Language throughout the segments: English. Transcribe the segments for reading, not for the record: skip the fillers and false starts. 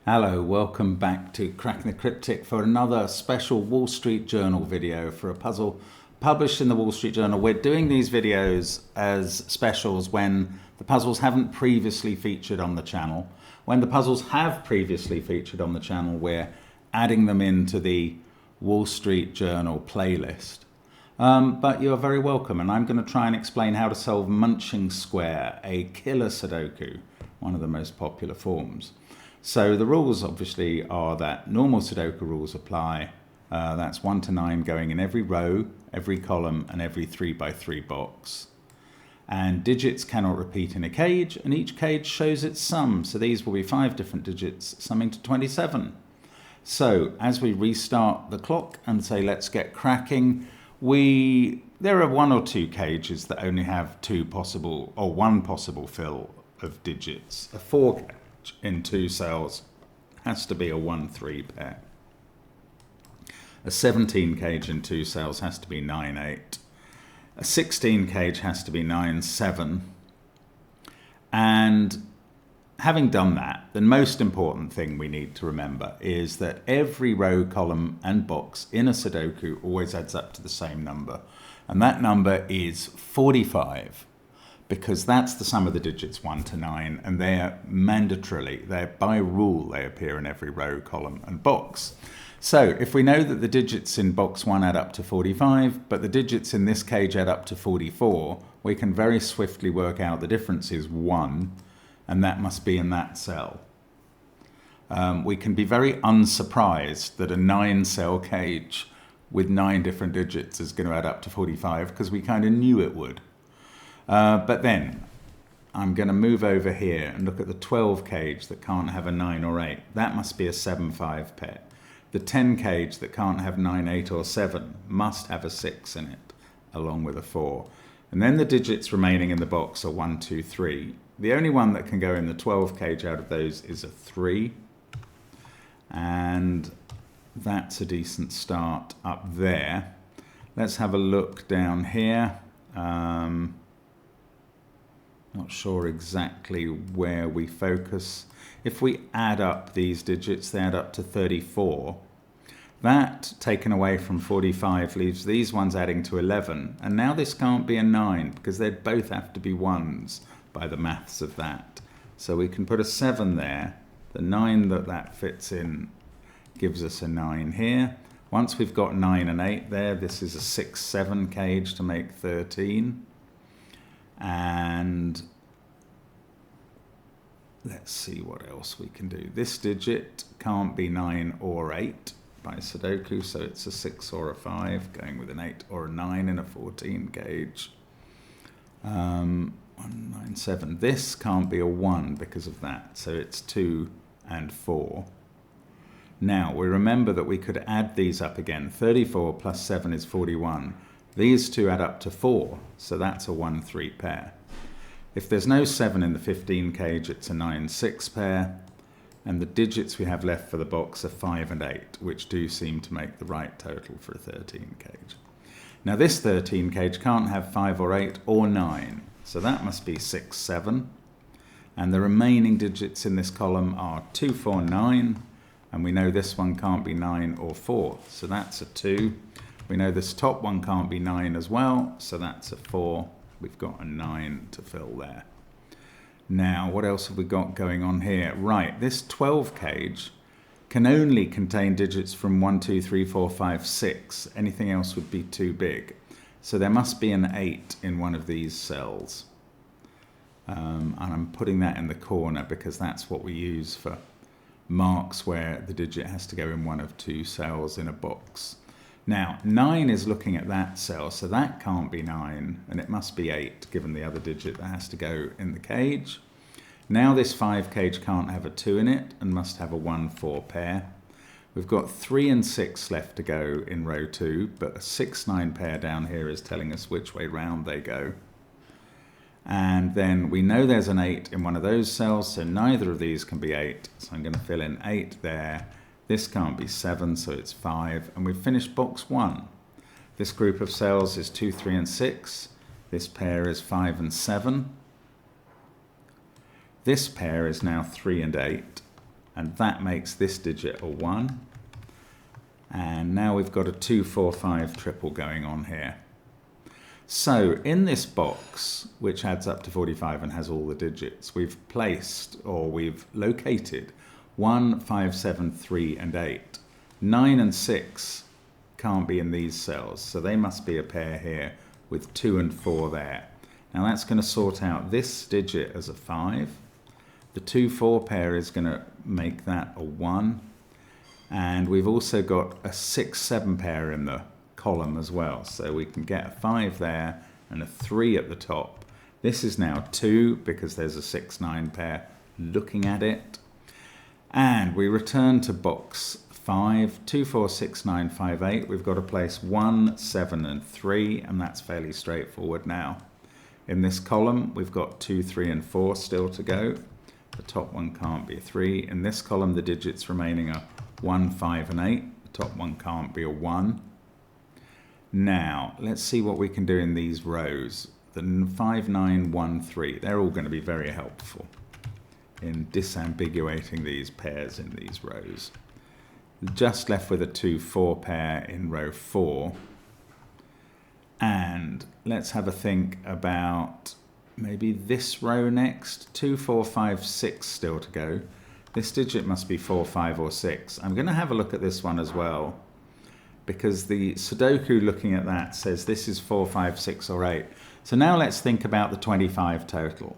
Hello, welcome back to Cracking the Cryptic for another special Wall Street Journal video for a puzzle published in the Wall Street Journal. We're doing these videos as specials when the puzzles haven't previously featured on the channel. When the puzzles have previously featured on the channel, we're adding them into the Wall Street Journal playlist. But you're very welcome, and I'm going to try and explain how to solve Munching Square, a killer Sudoku, one of the most popular forms. So the rules obviously are that normal Sudoku rules apply. That's 1 to 9 going in every row, every column, and every 3x3 box. And digits cannot repeat in a cage, and each cage shows its sum. So these will be 5 different digits summing to 27. So as we restart the clock and say let's get cracking, there are 1 or 2 cages that only have 2 possible or 1 possible fill of digits. A 4 cage in 2 cells has to be a 1-3 pair. A 17 cage in 2 cells has to be 9-8. A 16 cage has to be 9-7. And having done that, the most important thing we need to remember is that every row, column and box in a Sudoku always adds up to the same number. And that number is 45. Because that's the sum of the digits 1 to 9, and they're by rule, they appear in every row, column, and box. So if we know that the digits in box 1 add up to 45, but the digits in this cage add up to 44, we can very swiftly work out the difference is 1, and that must be in that cell. We can be very unsurprised that a 9-cell cage with 9 different digits is going to add up to 45, because we kind of knew it would. But then I'm going to move over here and look at the 12 cage that can't have a 9 or 8. That must be a 7-5 pair. The 10 cage that can't have 9, 8 or 7 must have a 6 in it, along with a 4. And then the digits remaining in the box are 1, 2, 3. The only one that can go in the 12 cage out of those is a 3. And that's a decent start up there. Let's have a look down here. Not sure exactly where we focus. If we add up these digits, they add up to 34. That, taken away from 45, leaves these ones adding to 11. And now this can't be a 9, because they'd both have to be 1s by the maths of that. So we can put a 7 there. The 9 that fits in gives us a 9 here. Once we've got 9 and 8 there, this is a 6-7 cage to make 13. And let's see what else we can do. This digit can't be 9 or 8 by Sudoku, so it's a 6 or a 5, going with an 8 or a 9 in a 14 gauge. 1, 9, 7. This can't be a 1 because of that, so it's 2 and 4. Now, we remember that we could add these up again. 34 plus 7 is 41. These two add up to 4, so that's a 1-3 pair. If there's no 7 in the 15 cage, it's a 9-6 pair, and the digits we have left for the box are 5 and 8, which do seem to make the right total for a 13 cage. Now this 13 cage can't have 5 or 8 or 9, so that must be 6, 7, and the remaining digits in this column are 2, 4, 9, and we know this one can't be 9 or 4, so that's a 2. We know this top one can't be 9 as well, so that's a 4. We've got a 9 to fill there. Now, what else have we got going on here? Right, this 12 cage can only contain digits from 1, 2, 3, 4, 5, 6. Anything else would be too big. So there must be an 8 in one of these cells. And I'm putting that in the corner because that's what we use for marks where the digit has to go in one of 2 cells in a box. Now, 9 is looking at that cell, so that can't be 9, and it must be 8, given the other digit that has to go in the cage. Now this 5 cage can't have a 2 in it, and must have a 1-4 pair. We've got 3 and 6 left to go in row 2, but a 6-9 pair down here is telling us which way round they go. And then we know there's an 8 in one of those cells, so neither of these can be 8, so I'm going to fill in 8 there. This can't be 7, so it's 5, and we've finished box 1. This group of cells is 2, 3, and 6. This pair is 5 and 7. This pair is now 3 and 8. and that makes this digit a 1. And now we've got a 2, 4, 5 triple going on here. So in this box, which adds up to 45 and has all the digits, we've placed, or we've located 1, 5, 7, 3, and 8. 9 and 6 can't be in these cells, so they must be a pair here with 2 and 4 there. Now that's going to sort out this digit as a 5. The 2, 4 pair is going to make that a 1. And we've also got a 6, 7 pair in the column as well. So we can get a 5 there and a 3 at the top. This is now 2 because there's a 6, 9 pair looking at it. And we return to box 5, 2, 4, 6, 9, 5, 8. We've got to place 1, 7, and 3, and that's fairly straightforward now. In this column, we've got 2, 3, and 4 still to go. The top one can't be a 3. In this column, the digits remaining are 1, 5, and 8. The top one can't be a 1. Now, let's see what we can do in these rows. The 5, 9, 1, 3, they're all going to be very helpful in disambiguating these pairs in these rows. Just left with a 2, 4 pair in row 4. And let's have a think about maybe this row next. 2, 4, 5, 6 still to go. This digit must be 4, 5, or 6. I'm going to have a look at this one as well, because the Sudoku looking at that says this is 4, 5, 6, or 8. So now let's think about the 25 total.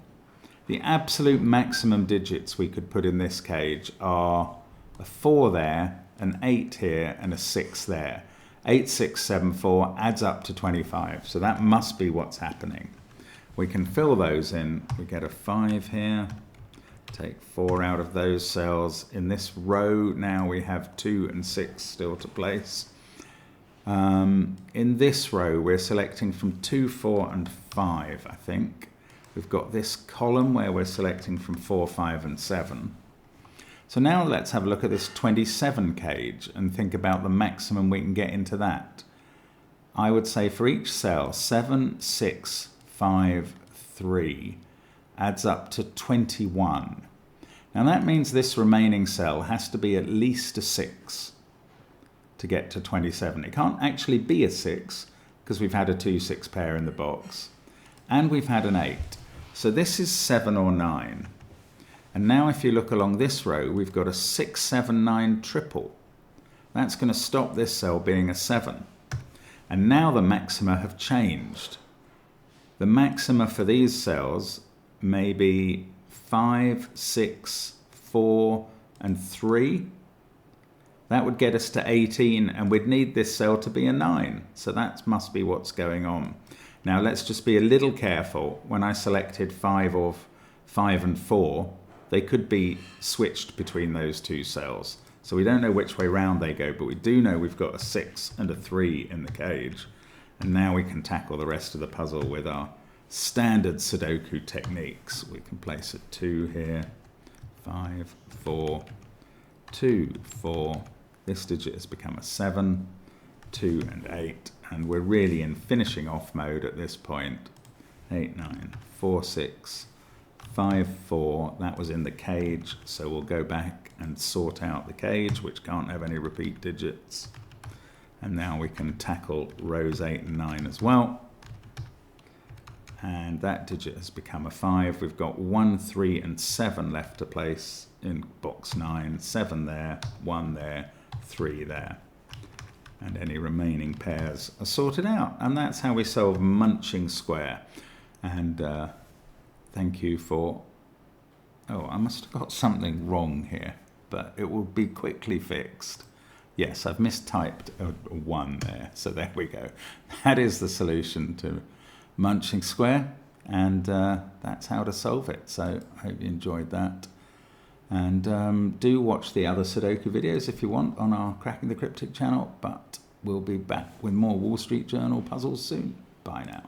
The absolute maximum digits we could put in this cage are a 4 there, an 8 here, and a 6 there. 8, 6, 7, 4 adds up to 25. So that must be what's happening. We can fill those in. We get a 5 here. Take 4 out of those cells. In this row now we have 2 and 6 still to place. In this row we're selecting from 2, 4, and 5, I think. We've got this column where we're selecting from 4, 5, and 7. So now let's have a look at this 27 cage and think about the maximum we can get into that. I would say for each cell, 7, 6, 5, 3 adds up to 21. Now that means this remaining cell has to be at least a 6 to get to 27. It can't actually be a 6 because we've had a 2, 6 pair in the box. And we've had an 8. So this is 7 or 9. And now if you look along this row, we've got a 6, 7, 9 triple. That's going to stop this cell being a 7. And now the maxima have changed. The maxima for these cells may be 5, 6, 4, and 3. That would get us to 18, and we'd need this cell to be a 9. So that must be what's going on. Now let's just be a little careful. When I selected 5 and 4, they could be switched between those two cells. So we don't know which way round they go, but we do know we've got a 6 and a 3 in the cage. And now we can tackle the rest of the puzzle with our standard Sudoku techniques. We can place a 2 here, 5, 4, 2, 4. This digit has become a 7, 2, and 8. And we're really in finishing off mode at this point. 8, 9, 4, 6, 5, 4. That was in the cage, so we'll go back and sort out the cage, which can't have any repeat digits. And now we can tackle rows 8 and 9 as well. And that digit has become a 5. We've got 1, 3, and 7 left to place in box 9. 7 there, 1 there, 3 there. And any remaining pairs are sorted out. And that's how we solve Munching Square. And thank you for... Oh, I must have got something wrong here, but it will be quickly fixed. Yes, I've mistyped a 1 there, so there we go. That is the solution to Munching Square, and that's how to solve it. So I hope you enjoyed that. And do watch the other Sudoku videos if you want on our Cracking the Cryptic channel, but we'll be back with more Wall Street Journal puzzles soon. Bye now.